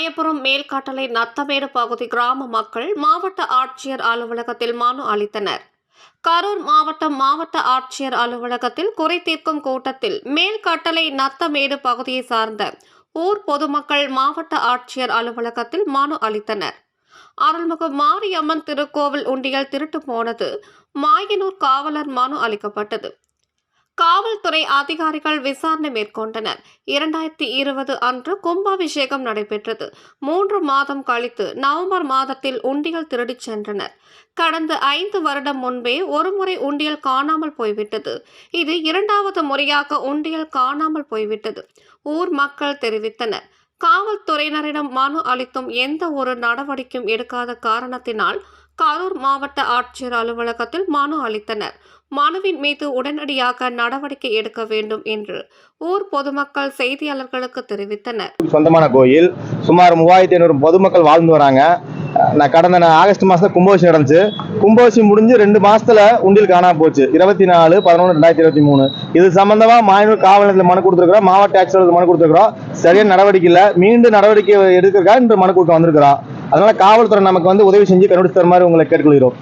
ராயபுரம் மேல்காட்டளை நத்தமேடு பகுதி கிராம மக்கள் மாவட்ட ஆட்சியர் அலுவலகத்தில் மனு அளித்தனர். கரூர் மாவட்ட ஆட்சியர் அலுவலகத்தில் குறை தீர்க்கும் கூட்டத்தில் மேல்காட்டளை நத்தமேடு பகுதியை சார்ந்த ஊர் பொதுமக்கள் மாவட்ட ஆட்சியர் அலுவலகத்தில் மனு அளித்தனர். அருள்மிகு மாரியம்மன் திருக்கோவில் உண்டியல் திருட்டு போனது மாயனூர் காவலர் மனு அளிக்கப்பட்டது. காவல்துறை அதிகாரிகள் விசாரணை மேற்கொண்டனர். 2020 அன்று கும்பாபிஷேகம் நடைபெற்றது. 3 மாதம் கழித்து நவம்பர் மாதத்தில் உண்டியல் திருடிச் சென்றனர். கடந்த 5 வருடம் முன்பே ஒருமுறை உண்டியல் காணாமல் போய்விட்டது. இது 2வது முறையாக உண்டியல் காணாமல் போய்விட்டது. ஊர் மக்கள் தெரிவித்தனர். காவல்துறையினரிடம் மனு அளித்தும் எந்த ஒரு நடவடிக்கையும் எடுக்காத காரணத்தினால் கரூர் மாவட்ட ஆட்சியர் அலுவலகத்தில் மனு அளித்தனர். மனுவின் மீது உடனடியாக நடவடிக்கை எடுக்க வேண்டும் என்று ஊர் பொதுமக்கள் செய்தியாளர்களுக்கு தெரிவித்தனர். சொந்தமான கோயில் சுமார் 3500 பொதுமக்கள் வாழ்ந்து வராங்க. கடந்த ஆகஸ்ட் மாசம் கும்பாபிஷேகம் நடந்துச்சு. கும்பாபிஷேகம் முடிஞ்சு 2 மாசத்துல உண்டியல் காணாம போச்சு. 24/11/2023 இது சம்பந்தமா மாயனூர் காவல் நிலையத்தில் மனு கொடுத்திருக்கிறோம். மாவட்ட ஆட்சியருக்கு மனு கொடுத்திருக்கிறோம். சரியான நடவடிக்கை இல்ல. மீண்டும் நடவடிக்கை எடுக்கிறதுக்காக இன்று மனு கொடுக்க வந்திருக்கிறோம். அதனால காவல்துறை நமக்கு உதவி செஞ்சு கண்டுபிடிச்சு தர மாதிரி உங்களை கேட்டுக்கொள்கிறோம்.